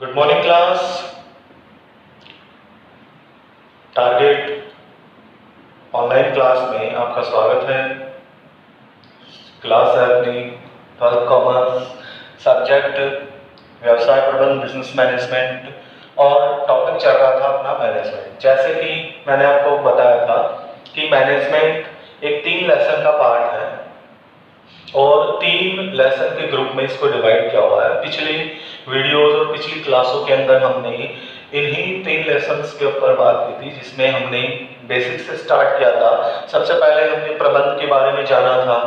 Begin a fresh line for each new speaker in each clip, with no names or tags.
Good morning class. Target online class में आपका स्वागत है। क्लास है अपनी 12th कॉमर्स, सब्जेक्ट व्यवसाय प्रबंधन बिजनेस मैनेजमेंट और टॉपिक चल रहा था अपना मैनेजमेंट। जैसे कि मैंने आपको बताया था कि मैनेजमेंट एक 3 लेसन का पार्ट है और 3 लेसन के ग्रुप में इसको डिवाइड किया हुआ है। पिछली वीडियोस और पिछली क्लासों के अंदर हमने इन्हीं 3 लेसन्स के ऊपर बात की थी, जिसमें हमने बेसिक से स्टार्ट किया था। सबसे पहले हमने प्रबंध के बारे में जाना था।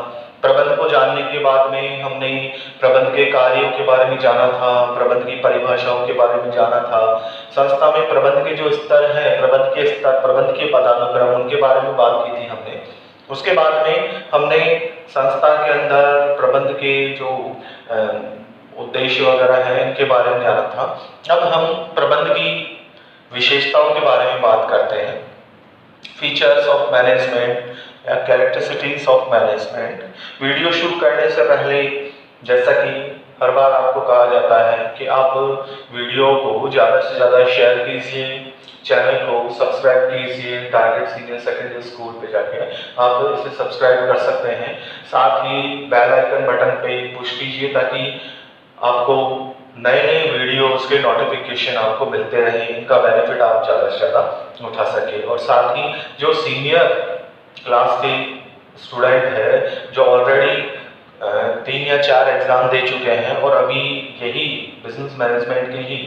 प्रबंध को जानने के बाद में हमने प्रबंध के कार्यों के बारे में जाना था, प्रबंध की परिभाषाओं के बारे में जाना था। संस्था में प्रबंध के जो स्तर है, प्रबंध के स्तर, प्रबंध के पदानुक्रम, उनके बारे में बात की थी हमने। उसके बाद में हमने संस्था के अंदर प्रबंध के जो उद्देश्य वगैरह है इनके बारे में जाना था। अब हम प्रबंध की विशेषताओं के बारे में बात करते हैं। फीचर्स ऑफ मैनेजमेंट या कैरेक्टरिस्टिक्स ऑफ मैनेजमेंट। वीडियो शुरू करने से पहले जैसा कि हर बार आपको कहा जाता है कि आप वीडियो को ज़्यादा से ज़्यादा शेयर कीजिए, चैनल को सब्सक्राइब कीजिए। टारगेट सीनियर सेकेंडरी स्कूल पे जाके आप इसे सब्सक्राइब कर सकते हैं। साथ ही बेल आइकन बटन पे पुश कीजिए ताकि आपको नए नए वीडियोस के नोटिफिकेशन आपको मिलते रहे, इनका बेनिफिट आप ज़्यादा से ज़्यादा उठा सके। और साथ ही जो सीनियर क्लास के स्टूडेंट है जो ऑलरेडी 3 या 4 एग्जाम दे चुके हैं और अभी यही बिजनेस मैनेजमेंट के ही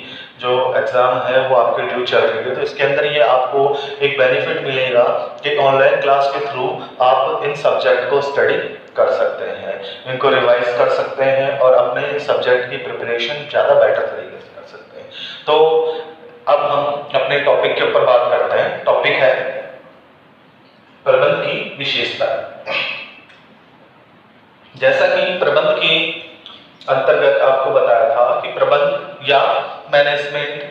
जो एग्जाम है वो आपके ड्यू चल रही है, तो इसके अंदर ये आपको एक बेनिफिट मिलेगा कि ऑनलाइन क्लास के थ्रू आप इन सब्जेक्ट को स्टडी कर सकते हैं, इनको रिवाइज कर सकते हैं और अपने सब्जेक्ट की प्रिपरेशन ज़्यादा बेटर तरीके से कर सकते हैं। तो अब हम अपने टॉपिक के ऊपर बात करते हैं। टॉपिक है प्रबंध की विशेषता। जैसा कि प्रबंध के अंतर्गत आपको बताया था कि प्रबंध या मैनेजमेंट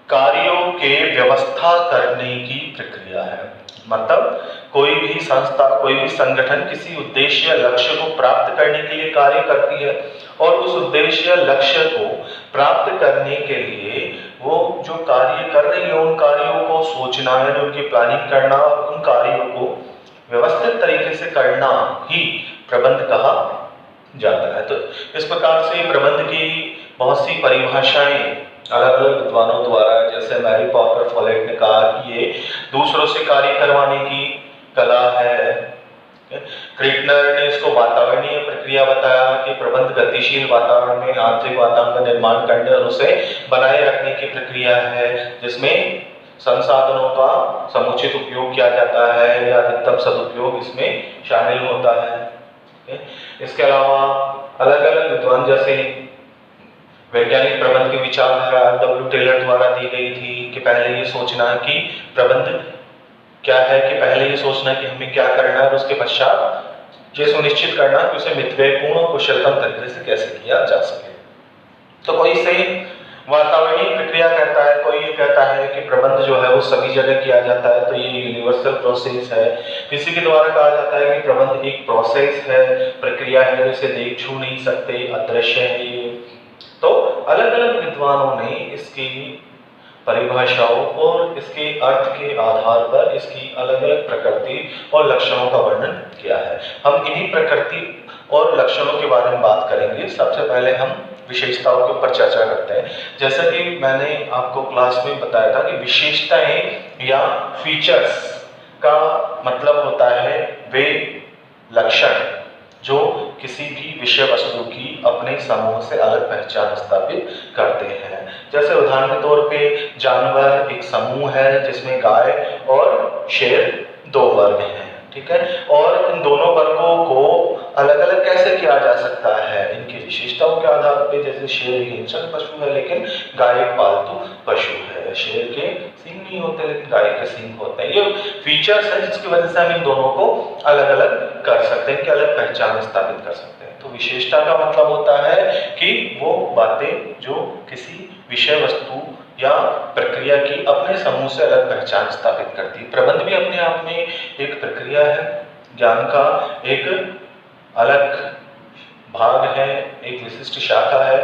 कार्यों के व्यवस्था करने की प्रक्रिया है। मतलब कोई भी संस्था, कोई भी संगठन किसी उद्देश्य लक्ष्य को प्राप्त करने के लिए कार्य करती है और उस उद्देश्य लक्ष्य को प्राप्त करने के लिए वो जो कार्य कर रही है उन कार्यों को सोचना है, उनकी प्लानिंग करना और उन कार्यों को व्यवस्थित तरीके से करना ही प्रबंध कहा जाता है। तो इस प्रकार से प्रबंध की बहुत सी परिभाषाएं अलग अलग विद्वानों द्वारा, जैसे मैरी पॉपर फॉलेट ने कहा कि ये दूसरों से कार्य करवाने की कला है। क्रिटनर ने इसको वातावरणीय प्रक्रिया बताया कि प्रबंध गतिशील वातावरण में आंतरिक वातावरण का निर्माण करने और उसे बनाए रखने की प्रक्रिया है, जिसमें संसाधनों का समुचित उपयोग किया जाता है या अधिकतम सदुपयोग इसमें शामिल होता है। इसके अलावा अलग अलग विद्वान जैसे वैज्ञानिक प्रबंध की विचारधारा डब्ल्यू टेलर द्वारा दी गई थी कि पहले ये सोचना कि प्रबंध क्या है, कि पहले ये सोचना कि हमें क्या करना है और उसके पश्चात ये सुनिश्चित करना कि उसे मितव्ययपूर्ण और कुशलतम तरीके से कैसे किया जा सके। तो कोई इसे वातावरणीय प्रक्रिया कहता है, कोई ये कहता है कि प्रबंध जो है वो सभी जगह किया जाता है, तो ये यूनिवर्सल प्रोसेस है। किसी के द्वारा कहा जाता है कि प्रबंध एक प्रोसेस है, प्रक्रिया है, जिसे देख छू नहीं सकते, अदृश्य है ये। तो अलग अलग विद्वानों ने इसकी परिभाषाओं और इसके अर्थ के आधार पर इसकी अलग अलग प्रकृति और लक्षणों का वर्णन किया है। हम इन्हीं प्रकृति और लक्षणों के बारे में बात करेंगे। सबसे पहले हम विशेषताओं के ऊपर चर्चा करते हैं। जैसा कि मैंने आपको क्लास में बताया था कि विशेषताएं या फीचर्स का मतलब होता है वे लक्षण जो किसी भी विषय वस्तु की अपने समूह से अलग पहचान स्थापित करते हैं। जैसे उदाहरण के तौर पे जानवर एक समूह है जिसमें गाय और शेर 2 वर्ग हैं, ठीक है। और इन दोनों वर्गों को अलग अलग कैसे किया जा सकता है, इनकी विशेषताओं के आधार पर। जैसे शेर एक हिंसक पशु है लेकिन गाय एक पालतू पशु है। शेर के सींग नहीं होते लेकिन गाय के सींग होते हैं। ये फीचर्स है जिसकी वजह से हम इन दोनों को अलग अलग कर सकते हैं, इनकी अलग पहचान स्थापित कर सकते हैं। तो विशेषता का मतलब होता है कि वो बातें जो किसी विषय वस्तु या प्रक्रिया की अपने समूह से अलग पहचान स्थापित करती है। प्रबंध भी अपने आप में एक प्रक्रिया है, ज्ञान का एक अलग भाग है, एक विशिष्ट शाखा है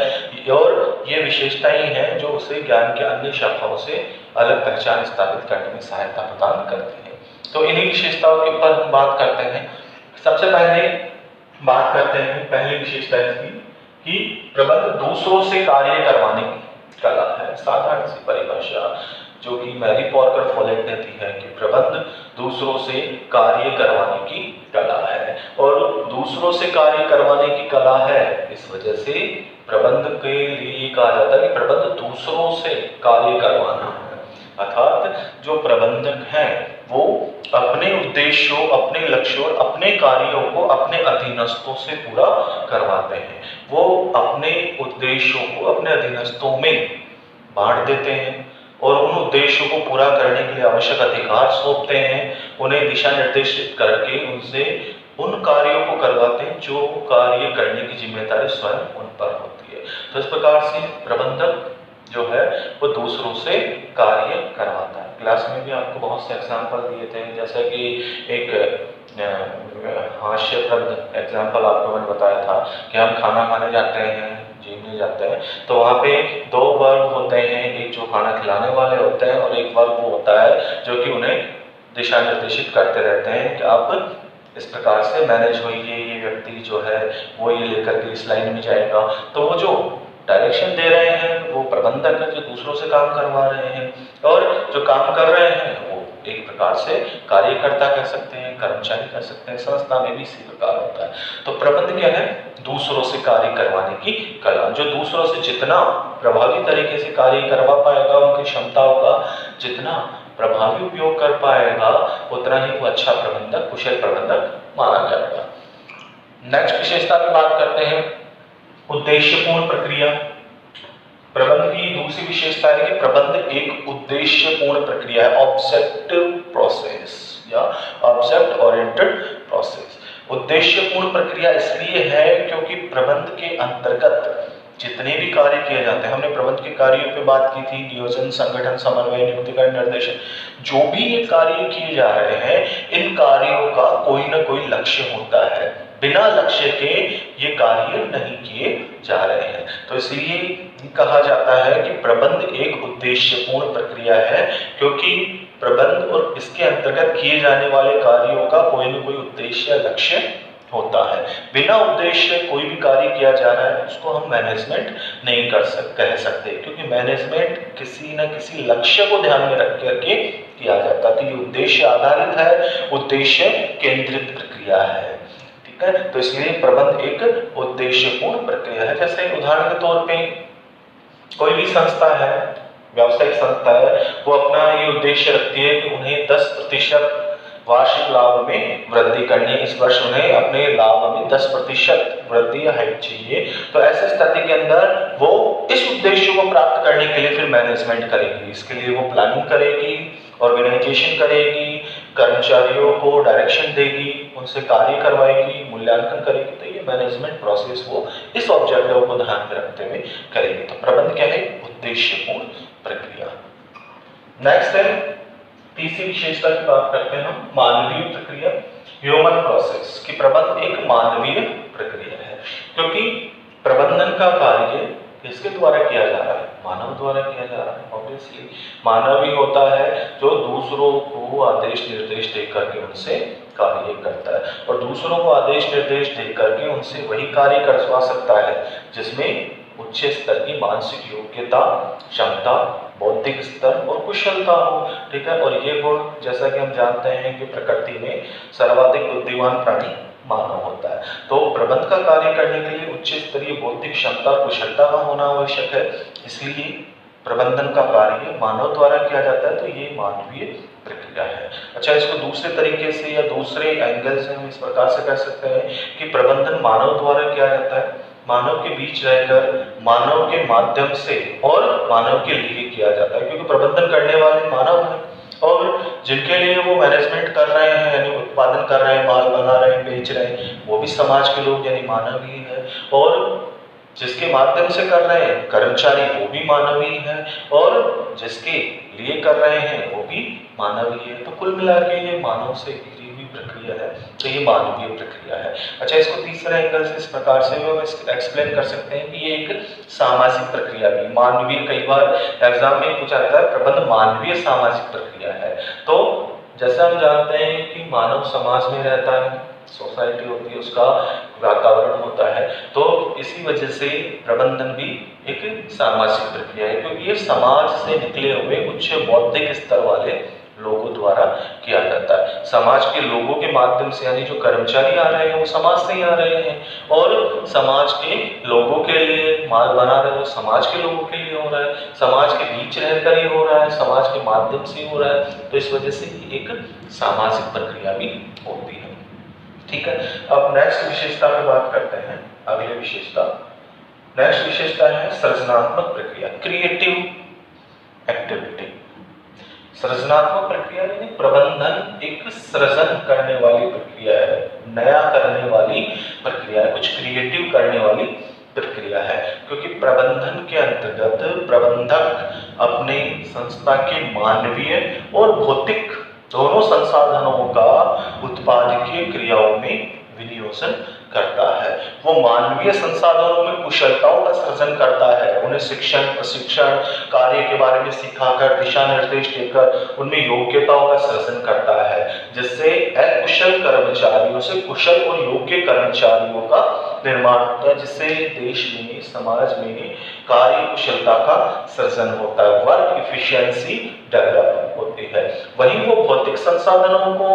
और ये विशेषताएं हैं जो उसे ज्ञान के अन्य शाखाओं से अलग पहचान स्थापित करने में सहायता प्रदान करती है। तो इन्हीं विशेषताओं के ऊपर हम बात करते हैं। सबसे पहले बात करते हैं पहली विशेषता इसकी कि प्रबंध दूसरों से कार्य करवाने की कला है। साधारण सी परिभाषा जो कि मैरी पॉर्कर फॉलेट देती है कि प्रबंध दूसरों से कार्य करवाने की कला है, और दूसरों से कार्य करवाने की कला है इस वजह से प्रबंध के लिए कहा जाता है कि प्रबंध दूसरों से कार्य करवाना है। अर्थात जो प्रबंधक हैं वो अपने उद्देश्यों, अपने लक्ष्यों और अपने कार्यों को अपने अधीनस्थों से पूरा करवाते हैं। वो अपने उद्देश्यों को अपने अधीनस्थों में बांट देते हैं और उन उद्देश्यों को पूरा करने के लिए आवश्यक अधिकार सौंपते हैं, उन्हें दिशा निर्देशित करके उनसे उन कार्यों को करवाते हैं जो कार्य करने की जिम्मेदारी स्वयं उन पर होती है। तो इस प्रकार से प्रबंधक जो है वो दूसरों से कार्य करवाता है। क्लास में भी आपको बहुत से एग्जाम्पल दिए थे, जैसे कि एक हास्यप्रद एग्जाम्पल आपको मैंने बताया था कि हम खाना खाने जाते हैं, जिम में जाते हैं, तो वहाँ पे दो वर्ग होते हैं, एक जो खाना खिलाने वाले होते हैं और एक वर्ग वो होता है जो कि उन्हें दिशा निर्देशित करते रहते हैं कि आप इस प्रकार से मैनेज होइए, ये व्यक्ति जो है वो ये लेकर के इस लाइन में जाएगा। तो वो जो डायरेक्शन दे रहे हैं वो प्रबंधक है जो दूसरों से काम करवा रहे हैं, और जो काम कर रहे हैं वो एक प्रकार से कार्यकर्ता कह सकते हैं, कर्मचारी कह सकते हैं, संस्था में भी इसी प्रकार होता है। तो प्रबंध क्या है? दूसरों से कार्य करवाने की कला। जो दूसरों से जितना प्रभावी तरीके से कार्य करवा पाएगा, उनकी क्षमताओं का जितना प्रभावी उपयोग कर पाएगा, उतना ही वो अच्छा प्रबंधक, कुशल प्रबंधक माना जाएगा। नेक्स्ट विशेषता की बात करते हैं, उद्देश्यपूर्ण प्रक्रिया। प्रबंध की दूसरी विशेषता है कि प्रबंध एक उद्देश्यपूर्ण प्रक्रिया है, ऑब्जेक्टिव प्रोसेस या ऑब्जेक्ट ओरिएंटेड प्रोसेस। उद्देश्यपूर्ण प्रक्रिया इसलिए है क्योंकि प्रबंध के अंतर्गत जितने भी कार्य किए जाते हैं, हमने प्रबंध के कार्यों पे बात की थी, नियोजन, संगठन, समन्वय, नियुक्तिकरण, निर्देशन, जो भी ये कार्य किए जा रहे हैं, इन कार्यों का कोई ना कोई लक्ष्य होता है। बिना लक्ष्य के ये कार्य नहीं किए जा रहे हैं। तो इसलिए कहा जाता है कि प्रबंध एक उद्देश्यपूर्ण प्रक्रिया है, क्योंकि प्रबंध और इसके अंतर्गत किए जाने वाले कार्यों का कोई न कोई उद्देश्य या लक्ष्य होता है। बिना उद्देश्य कोई भी कार्य किया जा रहा है उसको हम मैनेजमेंट नहीं कह सकते, क्योंकि मैनेजमेंट किसी न किसी लक्ष्य को ध्यान में रख करके किया जाता है। तो ये उद्देश्य आधारित है, उद्देश्य केंद्रित प्रक्रिया है, ठीक है। तो इसलिए प्रबंध एक उद्देश्यपूर्ण प्रक्रिया है। जैसे उदाहरण के तौर पे कोई भी संस्था है, व्यावसायिक संस्था है, वो अपना ये उद्देश्य रखती है कि उन्हें 10% वार्षिक लाभ में वृद्धि करनी है। इस वर्ष उन्हें अपने लाभ में 10% वृद्धि या हाइक चाहिए। तो ऐसे स्थिति के अंदर वो इस उद्देश्य को प्राप्त करने के लिए फिर मैनेजमेंट करेगी। इसके लिए वो प्लानिंग करेगी, ऑर्गेनाइजेशन करेगी, कर्मचारियों को डायरेक्शन देगी, उनसे कार्य करवाएगी, मूल्यांकन करेगी। तो ये मैनेजमेंट प्रोसेस वो इस ऑब्जेक्टिव को ध्यान में रखते हुए करेगी। तो प्रबंध क्या है? उद्देश्यपूर्ण प्रक्रिया। नेक्स्ट है तीसरी विशेषता की बात करते हैं हम, मानवीय प्रक्रिया, ह्यूमन प्रोसेस। कि प्रबंध एक मानवीय प्रक्रिया है, क्योंकि प्रबंधन का कार्य किसके द्वारा किया जा रहा है? मानव द्वारा किया जा रहा है। ऑब्वियसली मानव ही होता है जो दूसरों को आदेश निर्देश दे करके उनसे कार्य करता है, और दूसरों को आदेश निर्देश दे करके उनसे वही कार्य करवा सकता है जिसमें उच्च स्तर की मानसिक योग्यता, क्षमता, बौद्धिक स्तर और कुशलता हो, ठीक है। और ये गुण जैसा कि हम जानते हैं कि प्रकृति में सर्वाधिक बुद्धिमान प्राणी मानव होता है। तो प्रबंध का कार्य करने के लिए उच्च स्तरीय बौद्धिक क्षमता, कुशलता का होना आवश्यक है। इसलिए प्रबंधन का कार्य मानव द्वारा किया जाता है। तो ये मानवीय प्रक्रिया है। अच्छा, इसको दूसरे तरीके से या दूसरे एंगल से हम इस प्रकार से कह सकते हैं कि प्रबंधन मानव द्वारा किया जाता है, मानव के बीच रहकर, मानव के माध्यम से और मानव के लिए किया जाता है, क्योंकि प्रबंधन करने वाले मानव हैं और जिनके लिए वो मैनेजमेंट कर रहे हैं, यानी उत्पादन कर रहे हैं, माल बना रहे हैं, बेच रहे हैं, वो भी समाज के लोग यानी मानव ही है। और जिसके माध्यम से कर रहे हैं कर्मचारी, वो भी मानव ही है, और जिसके लिए कर रहे हैं वो भी मानव ही है। तो कुल मिला के ये मानव से घिरी हुई प्रक्रिया है, तो ये मानवीय प्रक्रिया है। अच्छा, इसको तीसरे एंगल से इस प्रकार से हम एक्सप्लेन कर सकते हैं कि ये एक सामाजिक प्रक्रिया भी मानवीय, कई बार एग्जाम में पूछा जाता है प्रबंध मानवीय सामाजिक प्रक्रिया है। तो जैसे हम जानते हैं कि मानव समाज में रहता है, सोसाइटी होती है, उसका वातावरण होता है, तो इसी वजह से प्रबंधन भी एक सामाजिक प्रक्रिया है, क्योंकि ये समाज से निकले हुए उच्च बौद्धिक स्तर वाले लोगों द्वारा किया जाता है। समाज के लोगों के माध्यम से, यानी जो कर्मचारी आ रहे हैं वो समाज से ही आ रहे हैं, और समाज के लोगों के लिए माल बना रहे हो, समाज के लोगों के लिए हो रहा है, समाज के बीच रहकर ही हो रहा है, समाज के माध्यम से ही हो रहा है, तो इस वजह से एक सामाजिक प्रक्रिया भी होती है। ठीक है, अब नेक्स्ट विशेषता पे बात करते हैं। अगली विशेषता, नेक्स्ट विशेषता है सृजनात्मक प्रक्रिया, क्रिएटिव एक्टिविटी। सृजनात्मक प्रक्रिया यानी प्रबंधन एक सृजन करने वाली प्रक्रिया है, नया करने वाली प्रक्रिया है, कुछ क्रिएटिव करने वाली प्रक्रिया है, क्योंकि प्रबंधन के अंतर्गत प्रबंधक अपने संस्था के मानवीय और भौतिक दोनों संसाधनों का उत्पादकीय क्रियाओं में विनियोजन करता है। वो मानवीय संसाधनों में कुशलताओं का सृजन करता है, उन्हें शिक्षण, प्रशिक्षण, कार्य के बारे में सिखाकर, दिशा निर्देश देकर उनमें योग्यताओं का सृजन करता है, जिससे अकुशल कर्मचारियों से कुशल और योग्य कर्मचारियों का निर्माण होता है, जिससे देश में, समाज में कार्य कुशलता का सृजन होता है, वर्क इफिशिएंसी डेवलप होती है। वहीं वो भौतिक संसाधनों को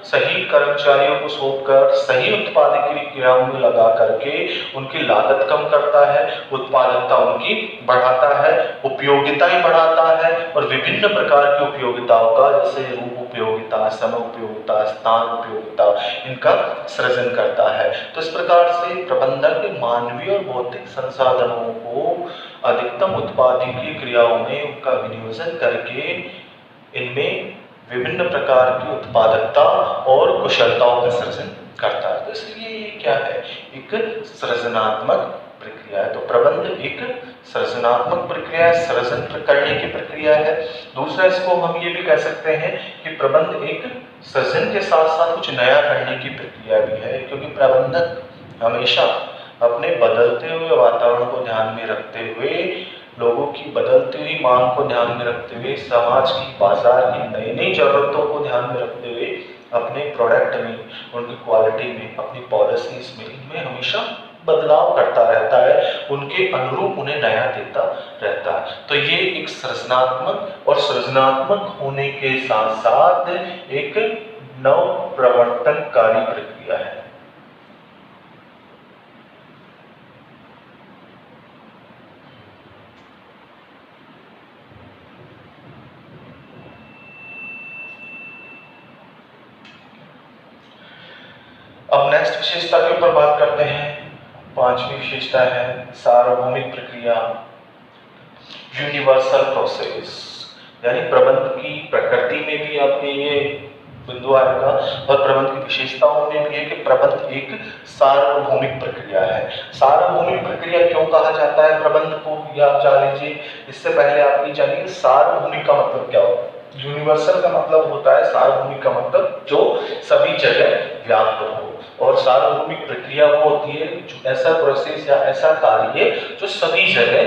सही कर्मचारियों को सौंपकर सही उत्पादकीय क्रियाओं में लगा करके उनकी लागत कम करता है, उत्पादकता उनकी बढ़ाता है, उपयोगिताएं बढ़ाता है, और विभिन्न प्रकार की उपयोगिताओं का, जैसे रूप उपयोगिता, समय उपयोगिता, स्थान उपयोगिता, इनका सृजन करता है। तो इस प्रकार से प्रबंधन के मानवीय और भौतिक संसाधनों को अधिकतम उत्पादकीय क्रियाओं में उनका विनियोजन करके इनमें विभिन्न प्रकार की उत्पादकता और कुशलताओं का सृजन करता है। तो इसलिए ये क्या है, एक सृजनात्मक प्रक्रिया है। तो प्रबंध एक सृजनात्मक प्रक्रिया है, सृजन करने की प्रक्रिया है। दूसरा, इसको हम ये भी कह सकते हैं कि प्रबंध एक सृजन के साथ साथ कुछ नया करने की प्रक्रिया भी है, क्योंकि प्रबंधक हमेशा अपने बदलते हुए वातावरण को ध्यान में रखते हुए, लोगों की बदलती हुई मांग को ध्यान में रखते हुए, समाज की, बाजार की नई नई जरूरतों को ध्यान में रखते हुए अपने प्रोडक्ट में, उनकी क्वालिटी में, अपनी पॉलिसीज में, इनमें हमेशा बदलाव करता रहता है, उनके अनुरूप उन्हें नया देता रहता है। तो ये एक सृजनात्मक और सृजनात्मक होने के साथ साथ एक नव प्रवर्तनकारी प्रक्रिया है। अब नेक्स्ट विशेषता के ऊपर बात करते हैं। पांचवी विशेषता है सार्वभौमिक प्रक्रिया, यूनिवर्सल प्रोसेस। यानी प्रबंध की प्रकृति में भी आपके ये बिंदु आएगा और प्रबंध की विशेषताओं में भी है कि प्रबंध एक सार्वभौमिक प्रक्रिया है। सार्वभौमिक प्रक्रिया क्यों कहा जाता है प्रबंध को, ये आप जान लीजिए। इससे पहले आप ये जानिए सार्वभौमिक का मतलब क्या होता है। यूनिवर्सल का मतलब होता है, सार्वभौमिक का मतलब जो सभी जगह व्याप्त हो, और सार्वभौमिक प्रक्रिया वो होती है जो ऐसा प्रोसेस या ऐसा कार्य जो सभी जगह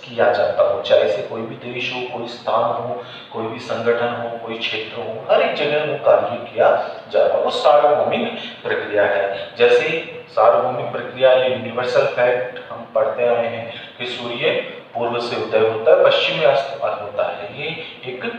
किया जाता हो, चाहे से कोई भी देश हो, कोई स्थान हो, कोई भी संगठन हो, कोई क्षेत्र हो, हर एक जगह वो कार्य किया जा रहा है, वो सार्वभौमिक प्रक्रिया है। जैसे सार्वभौमिक प्रक्रिया या यूनिवर्सल फैक्ट हम पढ़ते आए हैं कि सूर्य पूर्व से उदय होता है, पश्चिम में अस्त होता है, ये एक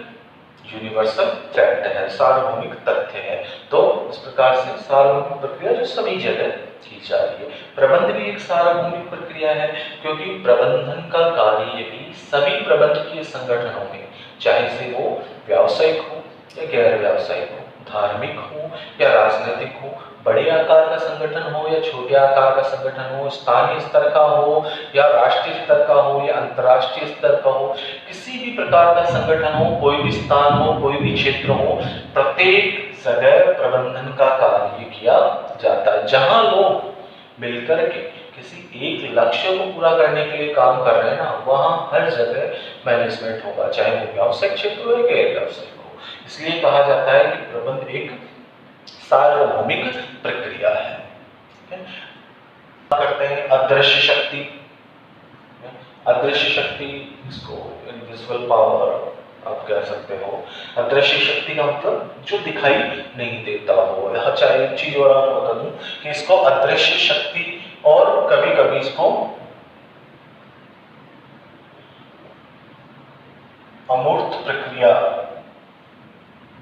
यूनिवर्सल फैक्ट है, सार्वभौमिक तथ्य है। तो इस प्रकार से सार्वभौमिक प्रक्रिया जो सभी जगह की जा रही है। प्रबंध भी एक सार्वभौमिक प्रक्रिया है, क्योंकि प्रबंधन का कार्य भी सभी प्रबंधकीय संगठनों में, चाहे से वो व्यावसायिक हो या गैर व्यावसायिक हो, धार्मिक हो या राजनीतिक हो, बड़े आकार का संगठन हो या छोटे आकार का संगठन हो, स्थानीय स्तर का हो या राष्ट्रीय स्तर का हो या अंतर्राष्ट्रीय स्तर का हो, किसी भी प्रकार का संगठन हो, कोई भी स्थान हो, कोई भी क्षेत्र हो, प्रत्येक जगह प्रबंधन का कार्य किया जाता है। जहां लोग मिलकर के किसी एक लक्ष्य को पूरा करने के लिए काम कर रहे हैं ना, वहां हर जगह मैनेजमेंट होगा, चाहे वो व्यावसायिक क्षेत्र हो या गैर व्यावसायिक हो। इसलिए कहा जाता है कि प्रबंध एक सार्वभौमिक प्रक्रिया है। करते हैं अदृश्य शक्ति। अदृश्य शक्ति, इसको इनविजिबल पावर आप कह सकते हो। अदृश्य शक्ति का मतलब जो दिखाई नहीं देता हो। यहाँ चाहे एक चीज और आपको बता दूं कि इसको अदृश्य शक्ति और कभी कभी इसको अमूर्त प्रक्रिया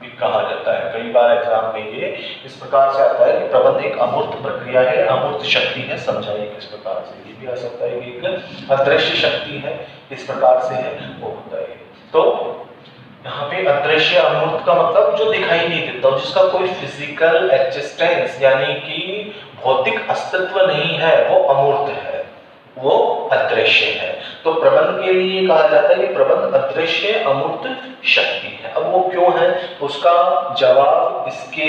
भी कहा जाता है। कई बार एग्जाम में ये इस प्रकार से आता है कि प्रबंध एक अमूर्त प्रक्रिया है, अमूर्त शक्ति है, समझाइए किस प्रकार से। ये भी आ सकता है कि एक अदृश्य शक्ति है, इस प्रकार से है, वो होता है। तो यहाँ पे अदृश्य अमूर्त का मतलब जो दिखाई नहीं देता, जिसका कोई फिजिकल एक्जिस्टेंस यानी कि भौतिक अस्तित्व नहीं है, वो अमूर्त है, वो अदृश्य है। तो प्रबंध के लिए कहा जाता है कि प्रबंध अदृश्य अमूर्त शक्ति है। अब वो क्यों है, उसका जवाब इसके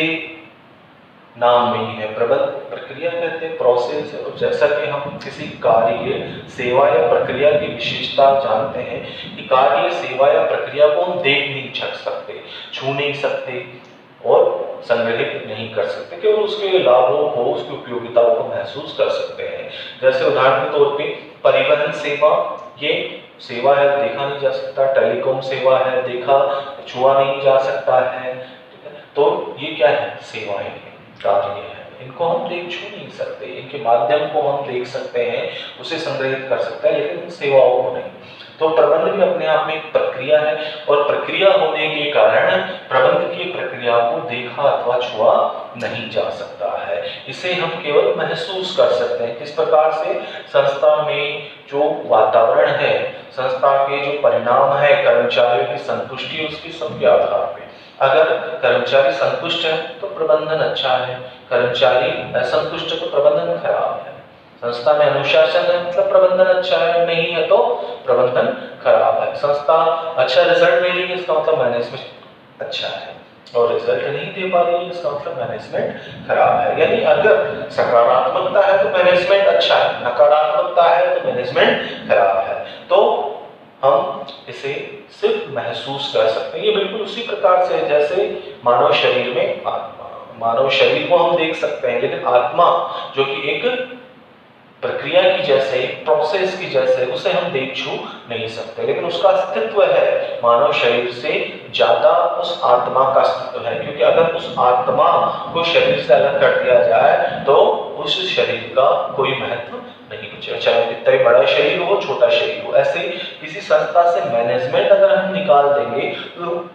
नाम में ही है। प्रबंध प्रक्रिया कहते हैं, प्रोसेस। और जैसा कि हम किसी कार्य, सेवा या प्रक्रिया की विशेषता जानते हैं कि कार्य, सेवा या प्रक्रिया को हम देख नहीं सकते, छू नहीं सकते और संग्रहित नहीं कर सकते, केवल उसके लाभों को, उसकी उपयोगिताओं को महसूस कर सकते हैं। जैसे उदाहरण के तौर पे परिवहन सेवा, ये सेवा है, देखा नहीं जा सकता। टेलीकॉम सेवा है, देखा छुआ नहीं जा सकता है। तो ये क्या है, सेवाएं, कार्य है, इनको हम देख छू नहीं सकते, इनके माध्यम को हम देख सकते हैं, उसे संग्रहित कर सकते हैं, लेकिन सेवाओं को नहीं। तो प्रबंध भी अपने आप में एक प्रक्रिया है और प्रक्रिया होने के कारण प्रबंध की प्रक्रिया को देखा अथवा छुआ नहीं जा सकता है। इसे हम केवल महसूस कर सकते हैं। किस प्रकार से, संस्था में जो वातावरण है, संस्था के जो परिणाम है, कर्मचारियों की संतुष्टि, उसकी सबके आधार पे। अगर कर्मचारी संतुष्ट है तो प्रबंधन अच्छा है, कर्मचारी असंतुष्ट है तो प्रबंधन खराब है। संस्था में अनुशासन है मतलब प्रबंधन अच्छा है, नहीं है तो प्रबंधन खराब है। संस्था अच्छा रिजल्ट दे रही है, इसका मतलब मैनेजमेंट अच्छा है, और रिजल्ट नहीं दे पा रही है, इसका मतलब मैनेजमेंट खराब है। यानी अगर सकारात्मकता है तो मैनेजमेंट अच्छा है, नकारात्मकता है तो मैनेजमेंट खराब है। तो हम इसे सिर्फ महसूस कर सकते हैं। ये बिल्कुल उसी प्रकार से है जैसे मानव शरीर में आत्मा, मानव शरीर को हम देख सकते हैं, लेकिन आत्मा जो कि एक प्रक्रिया की जैसे, प्रोसेस की जैसे, उसे हम देख छू नहीं सकते, लेकिन उसका अस्तित्व है। मानव शरीर से ज्यादा उस आत्मा का अस्तित्व है, क्योंकि अगर उस आत्मा को शरीर से अलग कर दिया जाए तो उस शरीर का कोई महत्व नहीं बचेगा, चाहे कितना ही बड़ा शरीर हो, छोटा शरीर हो। ऐसे किसी संस्था से मैनेजमेंट अगर हम निकाल देंगे तो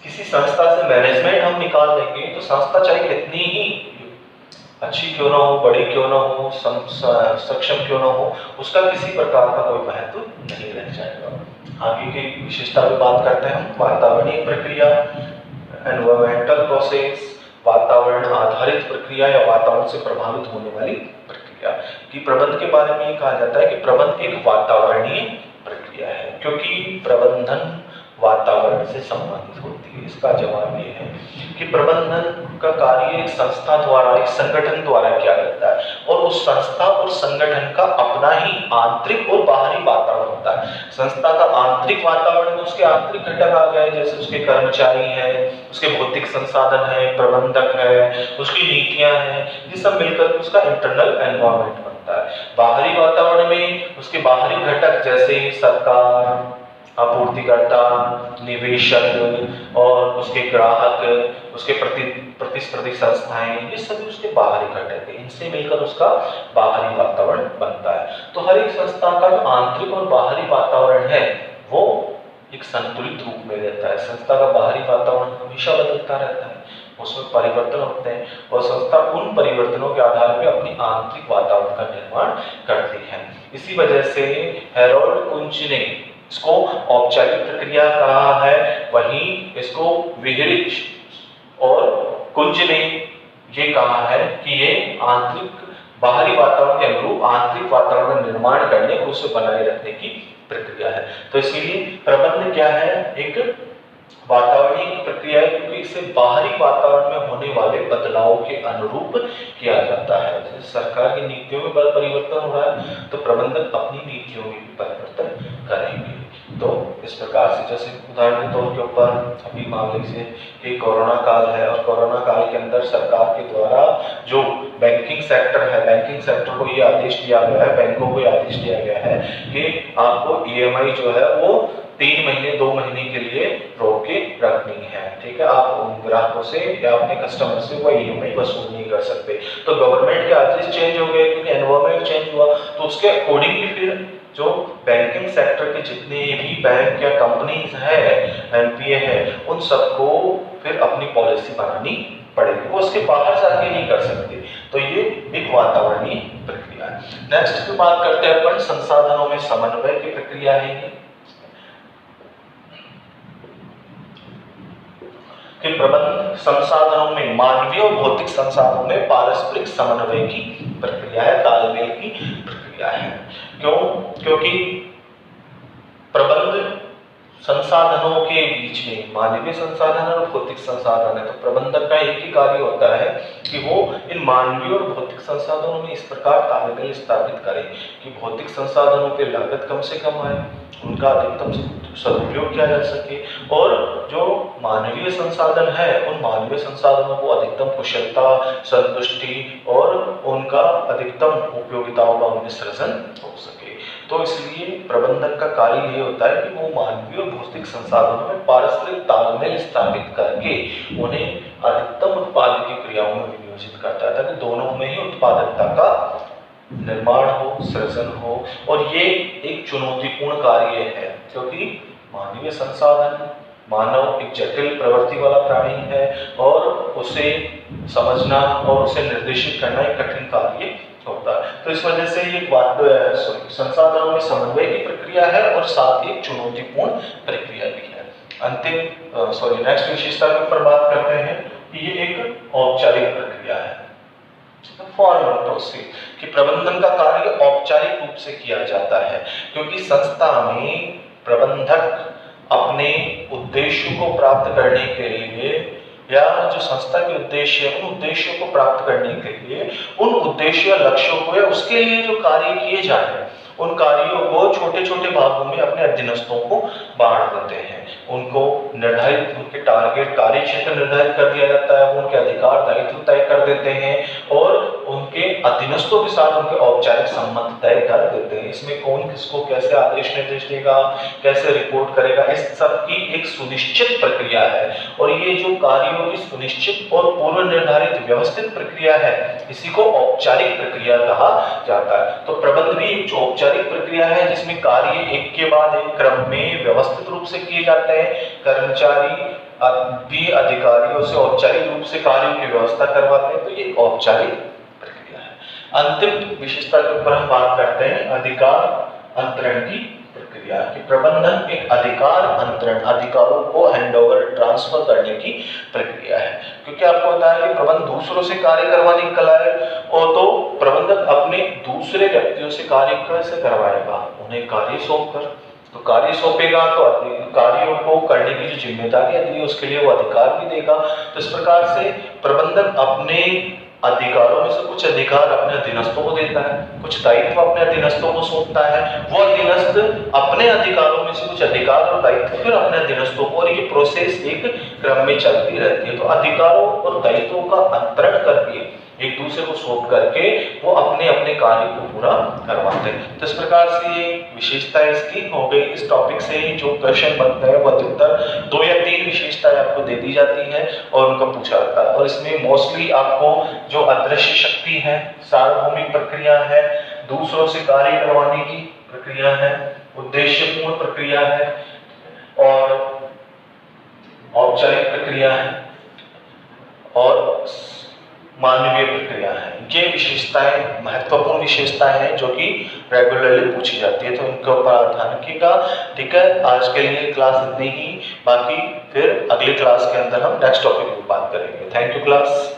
किसी संस्था से मैनेजमेंट हम निकाल देंगे तो संस्था चाहे कितनी ही अच्छी क्यों ना हो, बड़ी क्यों ना हो, सक्षम क्यों ना हो, उसका किसी प्रकार का कोई महत्व नहीं रह जाएगा। आगे की विशेषता पे बात करते हैं हम। वातावरणीय प्रक्रिया, एनवायरमेंटल प्रोसेस, वातावरण आधारित प्रक्रिया या वातावरण से प्रभावित होने वाली प्रक्रिया की प्रबंध के बारे में कहा जाता है कि प्रबंध एक वातावरणीय प्रक्रिया है, क्योंकि प्रबंधन वातावरण से संबंधित होती है। इसका जवाब ये है कि प्रबंधन का कार्य एक संस्था द्वारा, एक संगठन द्वारा किया जाता है, और उस संस्था और संगठन का अपना ही आंतरिक और बाहरी वातावरण होता है। संस्था का आंतरिक वातावरण में उसके आंतरिक घटक आ गए, जैसे उसके कर्मचारी हैं, उसके भौतिक संसाधन है, प्रबंधक है, उसकी नीतियां हैं, ये सब मिलकर उसका इंटरनल एनवायरनमेंट बनता है। बाहरी वातावरण में उसके बाहरी घटक जैसे सरकार, आपूर्तिकर्ता, निवेशक और उसके ग्राहक, उसके प्रतिस्पर्धी संस्थाएं, ये सभी उसके बाहरी घटक हैं। इनसे मिलकर उसका बाहरी वातावरण बनता है। तो हर एक संस्था का जो आंतरिक और बाहरी वातावरण है वो एक संतुलित रूप में रहता है। संस्था का बाहरी वातावरण हमेशा बदलता रहता है, उसमें परिवर्तन होते हैं, और संस्था उन परिवर्तनों के आधार पर अपनी आंतरिक वातावरण का निर्माण करती है। इसी वजह से हैरोल्ड कुंज ने इसको औपचारिक प्रक्रिया कहा है, वहीं इसको विहरिच और कुंज ने ये कहा है कि ये आंतरिक बाहरी वातावरण के अनुरूप आंतरिक वातावरण का निर्माण करने, उसे बनाए रखने की प्रक्रिया है। तो इसीलिए प्रबंध क्या है, एक वातावरणीय की प्रक्रिया है क्योंकि इसे बाहरी वातावरण में होने वाले बदलाव के अनुरूप किया जाता है। जैसे सरकार की नीतियों में परिवर्तन हो रहा है तो प्रबंधक अपनी नीतियों में भी परिवर्तन करेंगे। तो इस प्रकार से जैसे उदाहरण के तौर के ऊपर अभी मान लीजिए कि कोरोना काल है और कोरोना काल के अंदर सरकार के द्वारा जो बैंकिंग सेक्टर है, बैंकिंग सेक्टर को ये आदेश दिया गया है, बैंकों को ये आदेश दिया गया है कि आपको ईएमआई जो है वो 3 महीने 2 महीने के लिए रोक के रखनी है। ठीक है, आप उन ग्राहकों से या अपने कस्टमर से वो ईएमआई वसूल नहीं कर सकते। तो गवर्नमेंट के आदेश चेंज हो गए क्योंकि एनवायरमेंट चेंज हुआ, तो उसके अकॉर्डिंगली फिर जो बैंकिंग सेक्टर के जितने भी बैंक या कंपनीज है, एनपीए है, उन सबको फिर अपनी पॉलिसी बनानी पड़ेगी, वो उसके बाहर जाके नहीं कर सकते। तो ये एक वातावरणीय प्रक्रिया है। नेक्स्ट की बात करते हैं अपन संसाधनों में समन्वय की प्रक्रिया है ये कि प्रबंध संसाधनों में मानवीय और भौतिक संसाधनों में पारस्परिक समन्वय की प्रक्रिया है, तालमेल की प्रक्रिया है। क्यों? क्योंकि प्रबंध संसाधनों के बीच में मानवीय संसाधन और भौतिक संसाधन है, तो प्रबंधक का एक ही कार्य होता है कि वो इन मानवीय और भौतिक संसाधनों में इस प्रकार तालमेल स्थापित करे कि भौतिक संसाधनों पे लागत कम से कम आए, उनका अधिकतम सदुपयोग किया जा सके, और जो मानवीय संसाधन है उन मानवीय संसाधनों को अधिकतम कुशलता, संतुष्टि और उनका अधिकतम उपयोगिताओं का उनमें सृजन हो सके। तो इसलिए प्रबंधक का कार्य ये होता है कि वो मानवीय और भौतिक संसाधनों में पारस्परिक तालमेल स्थापित करके उन्हें अधिकतम उत्पादकीय क्रियाओं में विनियोजित करता है ताकि दोनों में ही उत्पादकता का निर्माण हो, सृजन हो। और ये एक चुनौतीपूर्ण कार्य है क्योंकि मानवीय संसाधन, मानव एक जटिल प्रवृत्ति वाला प्राणी है और उसे समझना और उसे निर्देशित करना एक कठिन कार्य होता है। तो इस वजह से ये संसाधनों में समन्वय की प्रक्रिया है और साथ ही एक चुनौतीपूर्ण प्रक्रिया भी है। नेक्स्ट विशेषता के ऊपर बात करते हैं कि ये एक औपचारिक प्रक्रिया है, फॉर्मल प्रोसेस, कि प्रबंधन का कार्य औपचारिक रूप से किया जाता है क्योंकि संस्था में प्रबंधक अपने उद्देश्यों को प्राप्त करने के लिए या जो संस्था के उद्देश्य है उन उद्देश्यों को प्राप्त करने के लिए उन उद्देश्य लक्ष्यों को या उसके लिए जो कार्य किए जा रहे हैं उन कार्यों को छोटे छोटे भागों में अपने अधीनस्थों को बांट देते हैं। उनको निर्धारित उनके टारगेट कार्य क्षेत्र निर्धारित कर दिया जाता है, वो उनके अधिकार दायित्व तय कर देते हैं और उनके अधीनस्थों के साथ उनके औपचारिक संबंध तय कर देते हैं। इसमें कौन किसको कैसे आदेश निर्देश देगा, कैसे रिपोर्ट करेगा, इस सब की एक सुनिश्चित प्रक्रिया है। और ये जो कार्यों की सुनिश्चित और पूर्व निर्धारित व्यवस्थित प्रक्रिया है इसी को औपचारिक प्रक्रिया कहा जाता है। तो प्रबंध भी एक औपचारिक प्रक्रिया है जिसमें कार्य एक के बाद एक क्रम में व्यवस्थित रूप से किए जाते हैं। कर्मचारी भी अधिकारियों से औपचारिक रूप से कार्यों की व्यवस्था करवाते हैं। तो ये औपचारिक प्रक्रिया है। अंतिम विशेषता के ऊपर हम बात करते हैं अधिकार अंतरण की प्रक्रिया की। प्रबंधन एक अधिकार अंतरण, अधिकारों को हैंडओवर ट्रांसफर करने की प्रक्रिया है क्योंकि आपको पता है कि प्रबंध दूसरों से कार्य करवाने की कला है और तो प्रबंधक अपने दूसरे व्यक्तियों से कार्य कैसे करवाएगा, उन्हें कार्य सौंपकर। तो कार्य सौंपेगा तो कार्यों को करने की जो जिम्मेदारी है उसके लिए वो अधिकार भी देगा। तो इस प्रकार से प्रबंधक अपने अधिकारों में से कुछ अधिकार अपने अधीनस्थों को देता है, कुछ दायित्व अपने अधीनस्थों को सौंपता है, वो अधीनस्थ अपने अधिकारों में से कुछ अधिकार और दायित्व फिर अपने अधीनस्थों को, और ये प्रोसेस एक क्रम में चलती रहती है। तो अधिकारों और दायित्वों का अंतरण करके एक दूसरे को सौंप करके वो अपने अपने कार्य को पूरा करवाते हैं। तो इस प्रकार से ये विशेषता इसकी हो गई। इस टॉपिक से जो क्वेश्चन बनता है वो अधिकतर 2 या 3 विशेषताएं आपको दे दी जाती है और उनका पूछा जाता है। और इसमें मोस्टली आपको जो अदृश्य शक्ति है, सार्वभौमिक प्रक्रिया है, दूसरों से कार्य करवाने की प्रक्रिया है, उद्देश्यपूर्ण प्रक्रिया है और औपचारिक प्रक्रिया है और मानवीय प्रक्रिया है। ये विशेषताएं महत्वपूर्ण विशेषताएं हैं जो कि रेगुलरली पूछी जाती है, तो इनके ऊपर ध्यान रखिएगा। ठीक है, आज के लिए क्लास इतनी ही, बाकी फिर अगली क्लास के अंदर हम नेक्स्ट टॉपिक की बात करेंगे। Thank you class.